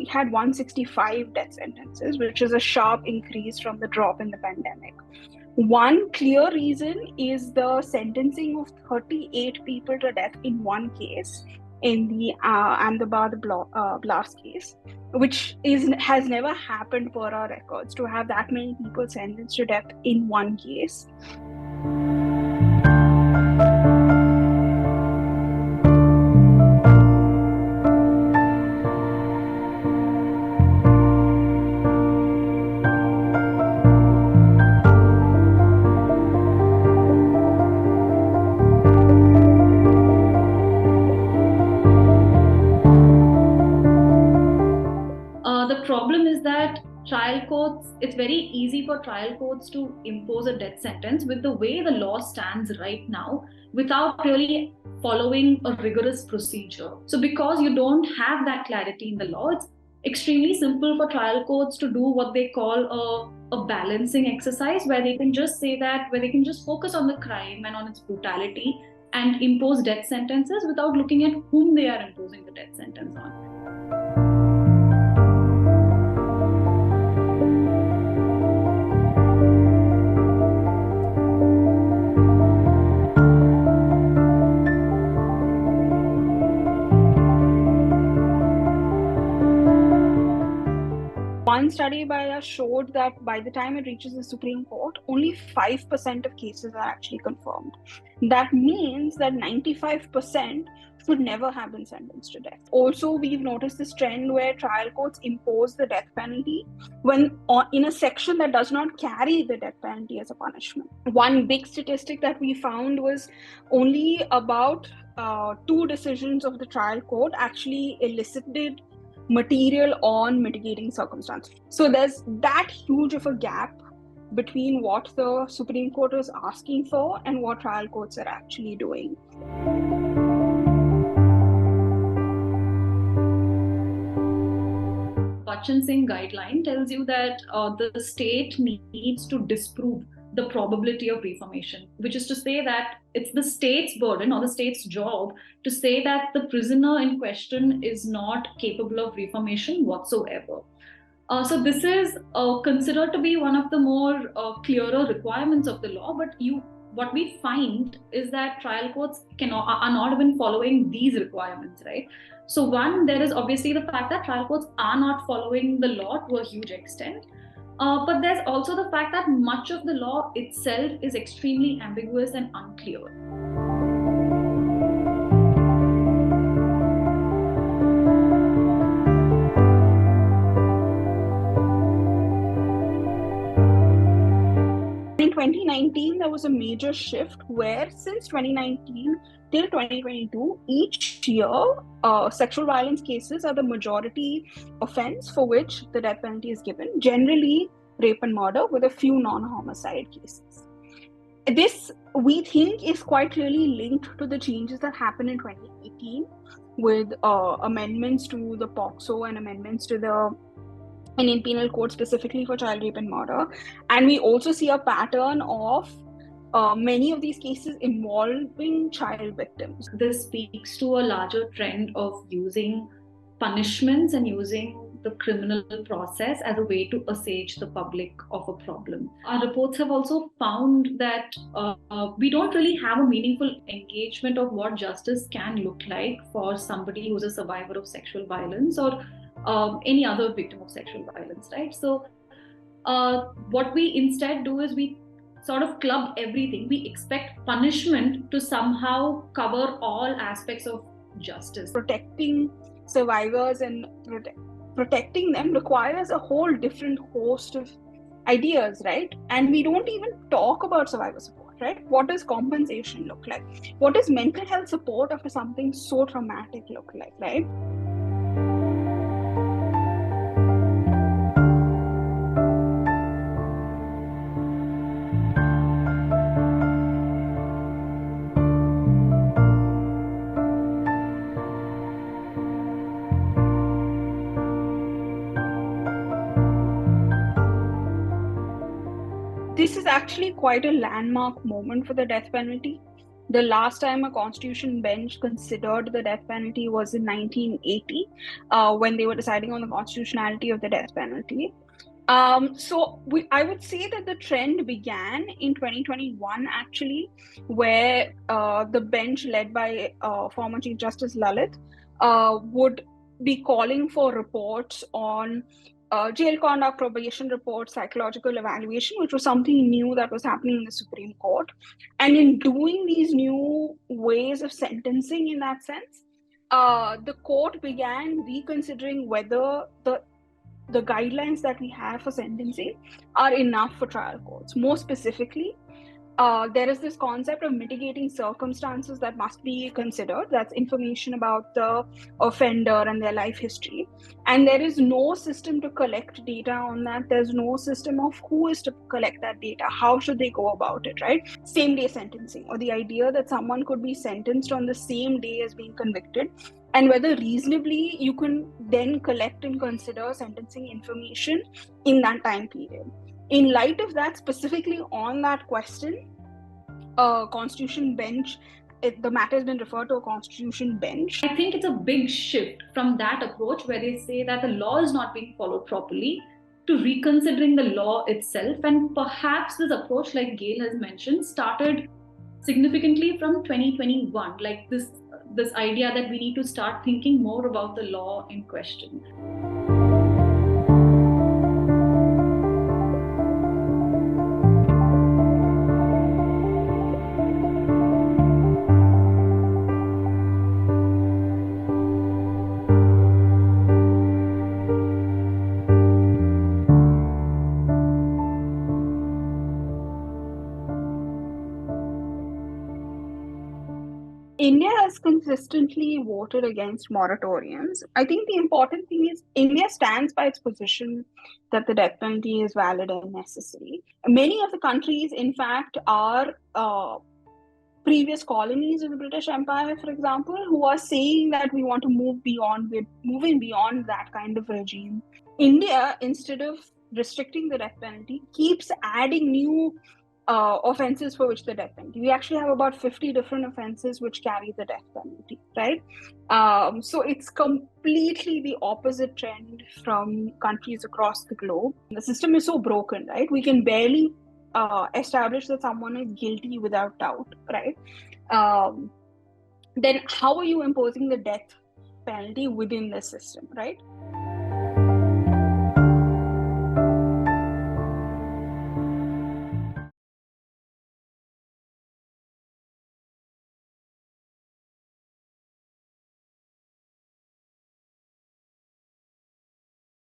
we had 165 death sentences, which is a sharp increase from the drop in the pandemic. One clear reason is the sentencing of 38 people to death in one case, in the Ahmedabad blast case, which has never happened per our records, to have that many people sentenced to death in one case. The problem is that trial courts, it's very easy for trial courts to impose a death sentence with the way the law stands right now without really following a rigorous procedure. So because you don't have that clarity in the law, it's extremely simple for trial courts to do what they call a balancing exercise, where they can just say that, where they can just focus on the crime and on its brutality and impose death sentences without looking at whom they are imposing the death sentence on. One study by us showed that by the time it reaches the Supreme Court, only 5% of cases are actually confirmed. That means that 95% should never have been sentenced to death. Also, we've noticed this trend where trial courts impose the death penalty when in a section that does not carry the death penalty as a punishment. One big statistic that we found was only about 2 decisions of the trial court actually elicited material on mitigating circumstances. So there's that huge of a gap between what the Supreme Court is asking for and what trial courts are actually doing. Bachan Singh guideline tells you that the state needs to disprove the probability of reformation, which is to say that it's the state's burden or the state's job to say that the prisoner in question is not capable of reformation whatsoever. So this is considered to be one of the more clearer requirements of the law, but what we find is that trial courts are not even following these requirements, right? So one, there is obviously the fact that trial courts are not following the law to a huge extent. But there's also the fact that much of the law itself is extremely ambiguous and unclear. In 2019, there was a major shift where since 2019 till 2022, each year, sexual violence cases are the majority offense for which the death penalty is given, generally rape and murder, with a few non-homicide cases. This, we think, is quite clearly linked to the changes that happened in 2018 with amendments to the POCSO and amendments to the Indian Penal Code specifically for child rape and murder. And we also see a pattern of many of these cases involving child victims. This speaks to a larger trend of using punishments and using the criminal process as a way to assuage the public of a problem. Our reports have also found that we don't really have a meaningful engagement of what justice can look like for somebody who's a survivor of sexual violence or any other victim of sexual violence, right? So what we instead do is we sort of club everything. We expect punishment to somehow cover all aspects of justice. Protecting survivors and protecting them requires a whole different host of ideas, right? And we don't even talk about survivor support, right? What does compensation look like? What does mental health support after something so traumatic look like, right? This is actually quite a landmark moment for the death penalty. The last time a constitution bench considered the death penalty was in 1980, when they were deciding on the constitutionality of the death penalty. I would say that the trend began in 2021, actually, where the bench led by former Chief Justice Lalit would be calling for reports on jail conduct, probation reports, psychological evaluation, which was something new that was happening in the Supreme Court. And in doing these new ways of sentencing, in that sense, the court began reconsidering whether the guidelines that we have for sentencing are enough for trial courts. More specifically, there is this concept of mitigating circumstances that must be considered. That's information about the offender and their life history. And there is no system to collect data on that. There's no system of who is to collect that data. How should they go about it, right? Same day sentencing, or the idea that someone could be sentenced on the same day as being convicted, and whether reasonably you can then collect and consider sentencing information in that time period. In light of that, specifically on that question, a constitution bench, the matter has been referred to a constitution bench. I think it's a big shift from that approach where they say that the law is not being followed properly to reconsidering the law itself. And perhaps this approach, like Gail has mentioned, started significantly from 2021, like this idea that we need to start thinking more about the law in question. India has consistently voted against moratoriums. I think the important thing is India stands by its position that the death penalty is valid and necessary. Many of the countries, in fact, are previous colonies of the British Empire, for example, who are saying that we want to move beyond, we're moving beyond that kind of regime. India, instead of restricting the death penalty, keeps adding new offenses for which the death penalty. We actually have about 50 different offenses which carry the death penalty, right? So it's completely the opposite trend from countries across the globe. The system is so broken, right? We can barely establish that someone is guilty without doubt, right? Then how are you imposing the death penalty within the system, right?